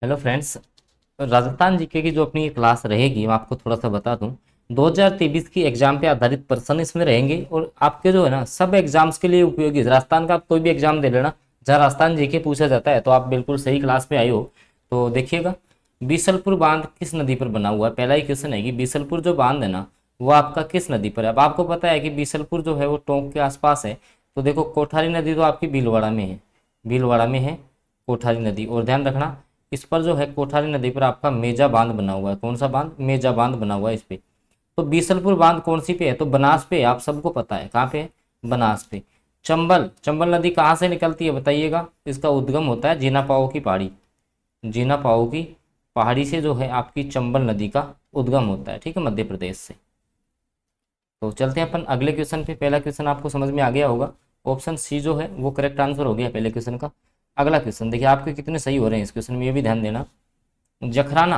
Hello friends. Rajasthan GK की जो अपनी क्लास रहेगी मैं आपको थोड़ा सा बता दूं। 2023 की एग्जाम पे आधारित प्रश्न इसमें रहेंगे और आपके जो है ना सब एग्जाम्स के लिए उपयोगी। राजस्थान का आप कोई भी एग्जाम दे लेना जहाँ राजस्थान जीके पूछा जाता है तो आप बिल्कुल सही क्लास में आए हो। तो देखिएगा, बीसलपुर बांध किस नदी पर बना हुआ है। पहला ही क्वेश्चन है कि बीसलपुर जो बांध है ना वो आपका किस नदी पर है। अब आपको पता है कि बीसलपुर जो है वो टोंक के आसपास है। तो देखो, कोठारी नदी तो आपकी भीलवाड़ा में है, भीलवाड़ा में है कोठारी नदी। और ध्यान रखना, इस पर जो है कोठारी नदी पर आपका मेजा बांध बना हुआ है। कौन सा बांध? मेजा बांध बना हुआ है इस पे। तो बीसलपुर बांध कौन सी पे है? तो बनास पे है। आप सबको पता है कहाँ पे है, बनास पे। चंबल, चंबल नदी कहाँ से निकलती है बताइएगा? इसका उद्गम होता है जीना पाओ की पहाड़ी, जीना पाओ की पहाड़ी से जो है आपकी चंबल नदी का उद्गम होता है, ठीक है, मध्य प्रदेश से। तो चलते हैं अपन अगले क्वेश्चन पे। पहला क्वेश्चन आपको समझ में आ गया होगा, ऑप्शन सी जो है वो करेक्ट आंसर हो गया पहले क्वेश्चन का। अगला क्वेश्चन देखिए आपके कितने सही हो रहे हैं इस क्वेश्चन में, ये भी ध्यान देना। जखराना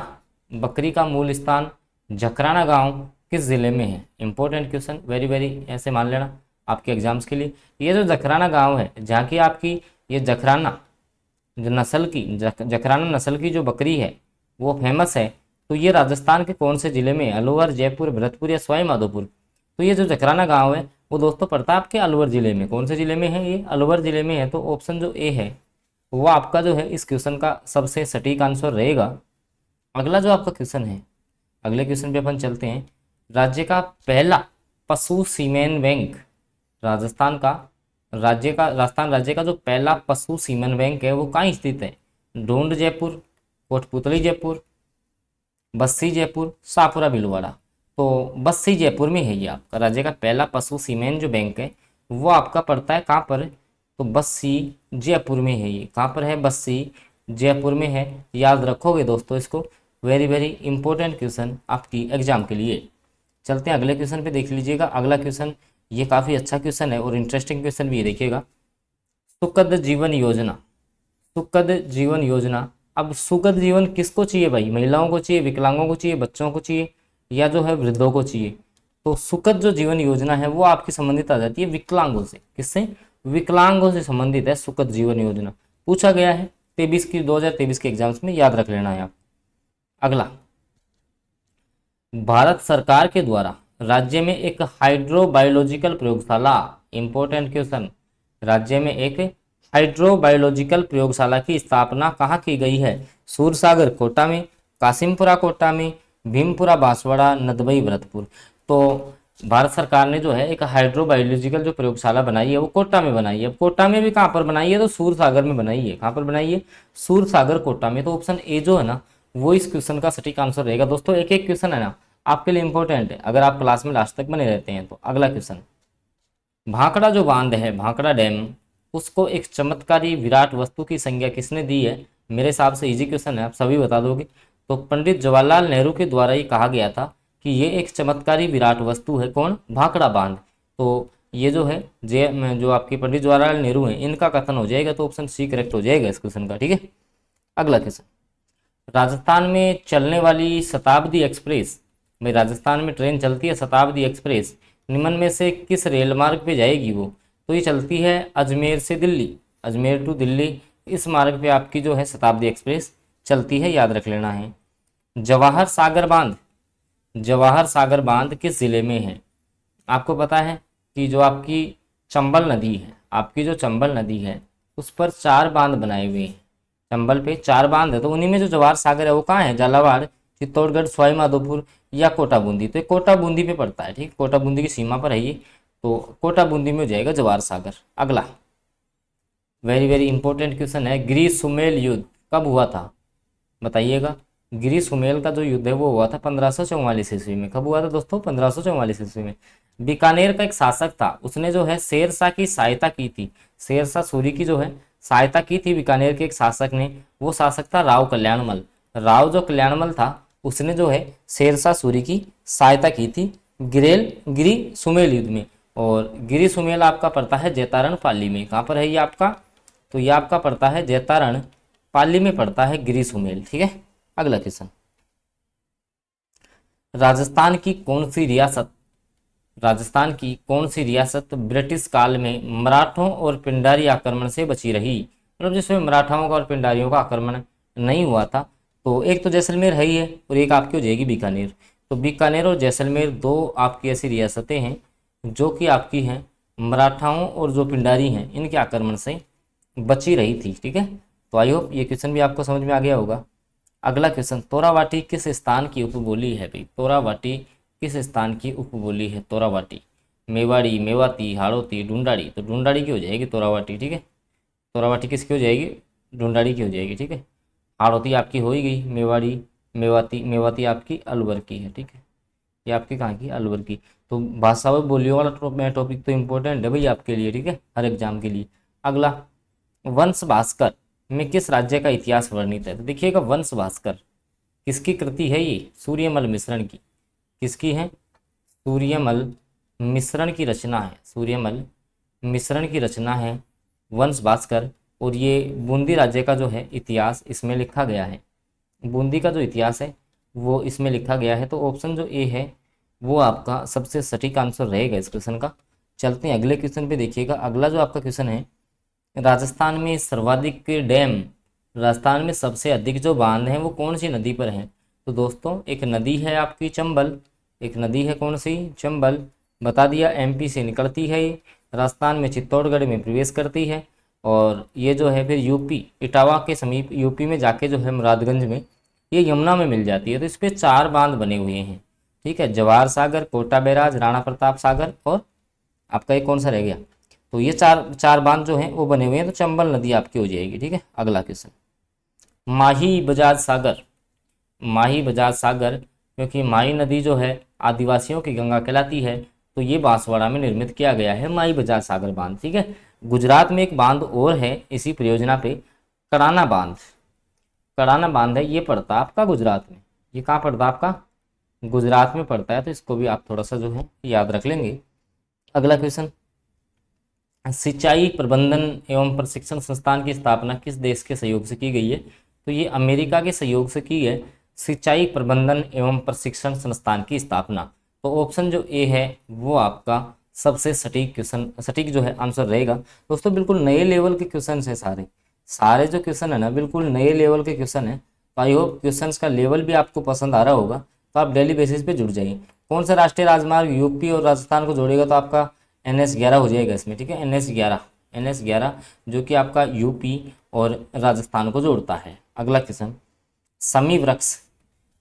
बकरी का मूल स्थान जखराना गांव किस जिले में है? इंपॉर्टेंट क्वेश्चन, वेरी वेरी, ऐसे मान लेना आपके एग्जाम्स के लिए। ये जो जखराना गांव है जहाँ की आपकी ये जखराना जो नस्ल की जखराना नस्ल की जो बकरी है वो फेमस है, तो ये राजस्थान के कौन से जिले में है? अलवर, जयपुर, भरतपुर या सवाई माधोपुर? तो ये जो जखराना गांव है वो दोस्तों पड़ता है आपके अलवर जिले में। कौन से जिले में है? ये अलवर जिले में है। तो ऑप्शन जो ए है वो आपका जो है इस क्वेश्चन का सबसे सटीक आंसर रहेगा। अगला जो आपका क्वेश्चन है, अगले क्वेश्चन पे अपन चलते हैं। राज्य का पहला पशु सीमेन बैंक, राजस्थान का राजस्थान राज्य का जो पहला पशु सीमेन बैंक है वो कहाँ स्थित है? ढूंढ जयपुर, कोटपुतली जयपुर, बस्सी जयपुर, शाहपुरा भीलवाड़ा? तो बस्सी जयपुर में है ये आपका राज्य का पहला पशु सीमेन जो बैंक है वो आपका पड़ता है कहाँ पर? तो बस्सी जयपुर में है। ये कहाँ पर है? बस्सी जयपुर में है। याद रखोगे दोस्तों इसको, वेरी वेरी इंपॉर्टेंट क्वेश्चन आपकी एग्जाम के लिए। चलते हैं अगले क्वेश्चन पे, देख लीजिएगा अगला क्वेश्चन। ये काफ़ी अच्छा क्वेश्चन है और इंटरेस्टिंग क्वेश्चन भी है, देखिएगा। सुखद जीवन योजना, सुखद जीवन योजना। अब सुखद जीवन किसको चाहिए भाई? महिलाओं को चाहिए, विकलांगों को चाहिए, बच्चों को चाहिए, या जो है वृद्धों को चाहिए? तो सुखद जो जीवन योजना है वो आपकी संबंधित आ जाती है विकलांगों से। किससे? विकलांगों से संबंधित है सुखद जीवन योजना। पूछा गया है 2023 के एग्जाम्स में, याद रख लेना है आप। अगला, भारत सरकार के द्वारा राज्य में एक हाइड्रोबायोलॉजिकल प्रयोगशाला, इंपॉर्टेंट क्वेश्चन, राज्य में एक हाइड्रोबायोलॉजिकल प्रयोगशाला की स्थापना कहाँ की गई है? सूरसागर कोटा में, कासिमपुरा कोटा में, भीमपुरा बांसवाड़ा, नदबई भरतपुर? तो भारत सरकार ने जो है एक हाइड्रोबायोलॉजिकल जो प्रयोगशाला बनाई है वो कोटा में बनाई है। अब कोटा में भी कहाँ पर बनाई है? तो सूरसागर में बनाई है। कहाँ पर बनाई है? सूरसागर कोटा में। तो ऑप्शन ए जो है ना वो इस क्वेश्चन का सटीक आंसर रहेगा। दोस्तों एक एक क्वेश्चन है ना आपके लिए इंपॉर्टेंट है अगर आप क्लास में लास्ट तक बने रहते हैं तो। अगला क्वेश्चन, भाखड़ा जो बांध है, भाखड़ा डैम, उसको एक चमत्कारी विराट वस्तु की संज्ञा किसने दी है? मेरे हिसाब से इजी क्वेश्चन है, आप सभी बता दोगे। तो पंडित जवाहरलाल नेहरू के द्वारा ही कहा गया था कि ये एक चमत्कारी विराट वस्तु है। कौन? भाखड़ा बांध। तो ये जो है जो आपके पंडित जवाहरलाल नेहरू हैं इनका कथन हो जाएगा। तो ऑप्शन सी करेक्ट हो जाएगा इस क्वेश्चन का, ठीक है। अगला क्वेश्चन, राजस्थान में चलने वाली शताब्दी एक्सप्रेस, भाई राजस्थान में ट्रेन चलती है शताब्दी एक्सप्रेस, निम्न में से किस रेल मार्ग पे जाएगी वो? तो ये चलती है अजमेर से दिल्ली, अजमेर टू दिल्ली, इस मार्ग पे आपकी जो है शताब्दी एक्सप्रेस चलती है, याद रख लेना है। जवाहर सागर बांध, जवाहर सागर बांध किस जिले में है? आपको पता है कि जो आपकी चंबल नदी है, आपकी जो चंबल नदी है उस पर 4 बांध बनाए हुए हैं। चंबल पे 4 बांध है, तो उन्हीं में जो जवाहर सागर है वो कहाँ है? झालावाड़, चित्तौड़गढ़, सवाई माधोपुर या कोटा बूंदी? तो ये कोटा बूंदी पे पड़ता है, ठीक, कोटा बूंदी की सीमा पर है ये। तो कोटा बूंदी में हो जाएगा जवाहर सागर। अगला, वेरी वेरी इंपॉर्टेंट क्वेश्चन है, गिरी सुमेल युद्ध कब हुआ था? बताइएगा। गिरी सुमेल का जो युद्ध है वो हुआ था 1544 ईस्वी में। कब हुआ था दोस्तों? 1544 ईस्वी में। बीकानेर का एक शासक था, उसने जो है शेरशाह की सहायता की थी, शेरशाह सूरी की जो है सहायता की थी बीकानेर के एक शासक ने। वो शासक था राव कल्याणमल। राव जो कल्याणमल था उसने जो है शेरशाह सूरी की सहायता की थी गिरी सुमेल युद्ध में। और गिरी सुमेल आपका पड़ता है जैतारण पाली में। कहाँ पर है ये आपका? तो ये आपका पड़ता है जैतारण पाली में पड़ता है गिरी सुमेल, ठीक है। अगला क्वेश्चन, राजस्थान की कौन सी रियासत, राजस्थान की कौन सी रियासत ब्रिटिश काल में मराठों और पिंडारी आक्रमण से बची रही? मतलब जिसमें मराठाओं का और पिंडारियों का आक्रमण नहीं हुआ था। तो एक तो जैसलमेर है ही है, और एक आपकी हो जाएगी बीकानेर। तो बीकानेर और जैसलमेर दो आपकी ऐसी रियासतें हैं जो कि आपकी हैं मराठाओं और जो पिंडारी हैं इनके आक्रमण से बची रही थी। ठीक है, तो आई होप ये क्वेश्चन भी आपको समझ में आ गया होगा। अगला क्वेश्चन, तोरावाटी किस स्थान की उपबोली है भाई? तोरावाटी किस स्थान की उपबोली है? तोरावाटी मेवाड़ी, मेवाती, हाड़ौती, ढूंढाड़ी। तो ढूंढाड़ी की हो जाएगी तोरावाटी। ठीक है, तोरावाटी किसकी हो जाएगी? ढूंढाड़ी की हो जाएगी। ठीक है, हाड़ौती आपकी हो ही गई, मेवाड़ी, मेवाती, मेवाती आपकी अलवर की है। ठीक है, ये आपकी कहाँ की? अलवर की। तो भाषा व बोलियों वाला टॉपिक तो इम्पोर्टेंट है भाई आपके लिए। ठीक है, हर एग्जाम के लिए। अगला, वंश भास्कर में किस राज्य का इतिहास वर्णित है? तो देखिएगा, वंश भास्कर किसकी कृति है? ये सूर्यमल मिश्रण की। किसकी है? सूर्यमल मिश्रण की रचना है। सूर्यमल मिश्रण की रचना है वंश भास्कर। और ये बूंदी राज्य का जो है इतिहास इसमें लिखा गया है। बूंदी का जो इतिहास है वो इसमें लिखा गया है। तो ऑप्शन जो ए है वो आपका सबसे सटीक आंसर रहेगा इस क्वेश्चन का। चलते हैं अगले क्वेश्चन पे। देखिएगा, अगला जो आपका क्वेश्चन है, राजस्थान में सर्वाधिक डैम, राजस्थान में सबसे अधिक जो बांध हैं वो कौन सी नदी पर हैं? तो दोस्तों, एक नदी है आपकी चंबल। एक नदी है कौन सी? चंबल। बता दिया, एमपी से निकलती है ये, राजस्थान में चित्तौड़गढ़ में प्रवेश करती है, और ये जो है फिर यूपी इटावा के समीप यूपी में जाके जो है मुरादगंज में ये यमुना में मिल जाती है। तो इस पर 4 बांध बने हुए हैं। ठीक है, जवाहर सागर, कोटा बैराज, राणा प्रताप सागर, और आपका एक कौन सा रह गया? तो ये चार चार बांध जो हैं वो बने हुए हैं। तो चंबल नदी आपकी हो जाएगी। ठीक है, अगला क्वेश्चन, माही बजाज सागर। माही बजाज सागर, क्योंकि माही नदी जो है आदिवासियों की गंगा कहलाती है, तो ये बांसवाड़ा में निर्मित किया गया है माही बजाज सागर बांध। ठीक है, गुजरात में एक बांध और है इसी परियोजना पे, कड़ाना बांध। कड़ाना बांध है, ये पड़ता है आपका गुजरात में। ये कहाँ पड़ता है आपका? गुजरात में पड़ता है। तो इसको भी आप थोड़ा सा जो है याद रख लेंगे। अगला क्वेश्चन, सिंचाई प्रबंधन एवं प्रशिक्षण संस्थान की स्थापना किस देश के सहयोग से की गई है? तो ये अमेरिका के सहयोग से की है, सिंचाई प्रबंधन एवं प्रशिक्षण संस्थान की स्थापना। तो ऑप्शन जो ए है वो आपका सबसे सटीक क्वेश्चन, सटीक जो है आंसर रहेगा। दोस्तों, बिल्कुल नए लेवल के क्वेश्चन है सारे। सारे जो क्वेश्चन है ना बिल्कुल नए लेवल के क्वेश्चन है। तो आई होप क्वेश्चन का लेवल भी आपको पसंद आ रहा होगा। तो आप डेली बेसिस पे जुड़ जाइए। कौन सा राष्ट्रीय राजमार्ग यूपी और राजस्थान को जोड़ेगा? तो आपका NH11 हो जाएगा इसमें। ठीक है, NH11 जो कि आपका यूपी और राजस्थान को जोड़ता है। अगला क्वेश्चन, समी वृक्ष।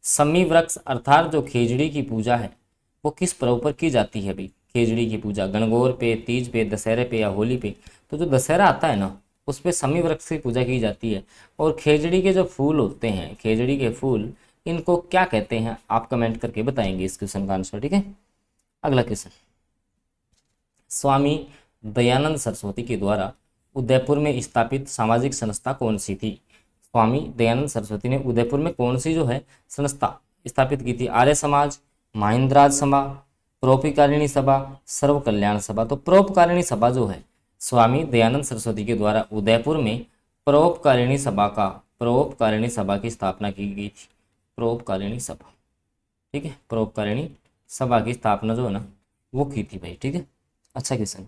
समी वृक्ष अर्थात जो खेजड़ी की पूजा है वो किस पर्व पर की जाती है भाई? खेजड़ी की पूजा गणगौर पे, तीज पे, दशहरे पे या होली पे? तो जो दशहरा आता है ना उस पे समी वृक्ष की पूजा की जाती है। और खेजड़ी के जो फूल होते हैं, खेजड़ी के फूल, इनको क्या कहते हैं? आप कमेंट करके बताएंगे इस क्वेश्चन का आंसर। ठीक है, अगला क्वेश्चन, स्वामी दयानंद सरस्वती के द्वारा उदयपुर में स्थापित सामाजिक संस्था कौन सी थी? स्वामी दयानंद सरस्वती ने उदयपुर में कौन सी जो है संस्था स्थापित की थी? आर्य समाज, महिंद्राज सभा, परोपकारिणी सभा, सर्व कल्याण सभा। तो परोपकारिणी सभा जो है स्वामी दयानंद सरस्वती के द्वारा उदयपुर में परोपकारिणी सभा का, परोपकारिणी सभा की स्थापना की गई थी। परोपकारिणी सभा। ठीक है, परोपकारिणी सभा की स्थापना जो है ना वो की थी भाई। ठीक है, अच्छा क्वेश्चन,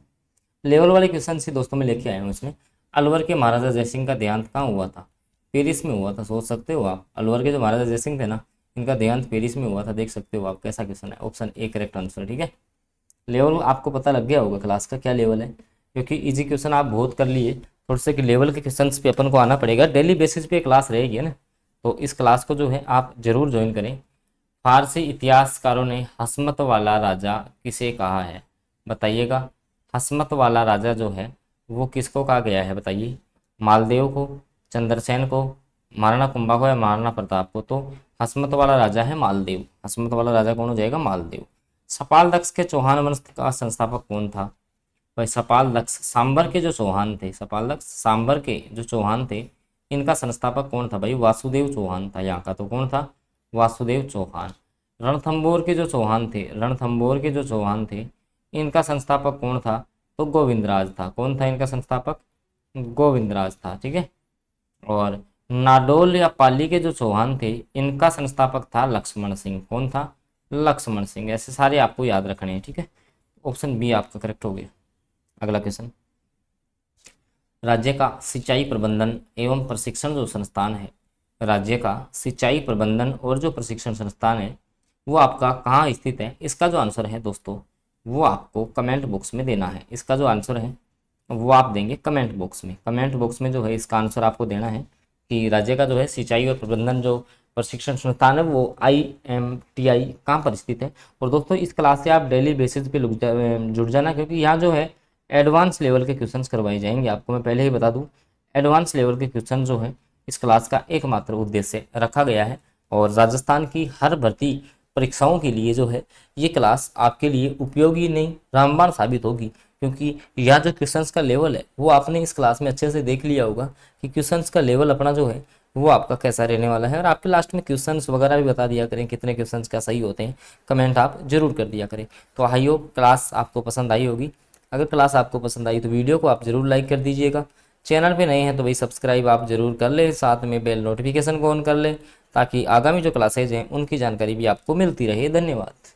लेवल वाले क्वेश्चन से दोस्तों मैं लेके आया हूँ इसमें। अलवर के महाराजा जयसिंह का देहांत कहाँ हुआ था? पेरिस में हुआ था। सोच सकते हो आप, अलवर के जो महाराजा जयसिंह थे ना इनका देहांत पेरिस में हुआ था। देख सकते हो आप, कैसा क्वेश्चन है। Option A correct answer. ठीक है, लेवल आपको पता लग गया होगा क्लास का क्या लेवल है, क्योंकि इजी क्वेश्चन आप बहुत कर लिए। थोड़े से लेवल के क्वेश्चन पे अपन को आना पड़ेगा। डेली बेसिस पे क्लास रहेगी ना, तो इस क्लास को जो है आप जरूर ज्वाइन करें। फारसी इतिहासकारों ने हसमत वाला राजा किसे कहा है? बताइएगा, हसमत वाला राजा जो है वो किसको कहा गया है? बताइए, मालदेव को, चंद्रसेन को, महाराणा कुंभा को या महाराणा प्रताप को? तो हसमत वाला राजा है मालदेव। हसमत वाला राजा कौन हो जाएगा? मालदेव। सपाल दक्ष के चौहान वंश का संस्थापक कौन था? भाई सपाल दक्ष सांबर के जो चौहान थे, सपाल दक्ष सांबर के जो चौहान थे, इनका संस्थापक कौन था भाई? वासुदेव चौहान था यहाँ का। तो कौन था? वासुदेव चौहान। रणथंबोर के जो चौहान थे, रणथंबोर के जो चौहान थे, इनका संस्थापक कौन था? तो गोविंदराज था। कौन था इनका संस्थापक? गोविंदराज था। ठीक है, और नाडोल या पाली के जो चौहान थे इनका संस्थापक था लक्ष्मण सिंह। कौन था? लक्ष्मण सिंह। ऐसे सारे आपको याद रखने हैं। ठीक है, ऑप्शन बी आपका करेक्ट हो गया। अगला क्वेश्चन, राज्य का सिंचाई प्रबंधन एवं प्रशिक्षण जो संस्थान है, राज्य का सिंचाई प्रबंधन और जो प्रशिक्षण संस्थान है वो आपका कहाँ स्थित है, इसका जो आंसर है दोस्तों वो आपको कमेंट बॉक्स में देना है। इसका जो आंसर है वो आप देंगे कमेंट बॉक्स में। कमेंट बॉक्स में जो है इसका आंसर आपको देना है कि राज्य का जो है सिंचाई और प्रबंधन जो प्रशिक्षण संस्थान है वो IMTI कहाँ पर स्थित है। और दोस्तों इस क्लास से आप डेली बेसिस पे जुड़ जाना, क्योंकि यहाँ जो है एडवांस लेवल के क्वेश्चंस करवाए जाएंगे। आपको मैं पहले ही बता दूँ, एडवांस लेवल के क्वेश्चन जो है इस क्लास का एकमात्र उद्देश्य रखा गया है। और राजस्थान की हर भर्ती परीक्षाओं के लिए जो है ये क्लास आपके लिए उपयोगी नहीं रामबाण साबित होगी, क्योंकि यह जो क्वेश्चंस का लेवल है वो आपने इस क्लास में अच्छे से देख लिया होगा कि क्वेश्चंस का लेवल अपना जो है वो आपका कैसा रहने वाला है। और आपके लास्ट में क्वेश्चंस वगैरह भी बता दिया करें, कितने क्वेश्चंस क्या सही होते हैं, कमेंट आप जरूर कर दिया करें। तो आई होप क्लास आपको पसंद आई होगी। अगर क्लास आपको पसंद आई तो वीडियो को आप जरूर लाइक कर दीजिएगा। चैनल पे नए हैं तो भाई सब्सक्राइब आप जरूर कर लें, साथ में बेल नोटिफिकेशन को ऑन कर लें ताकि आगामी जो क्लासेज हैं उनकी जानकारी भी आपको मिलती रहे। धन्यवाद।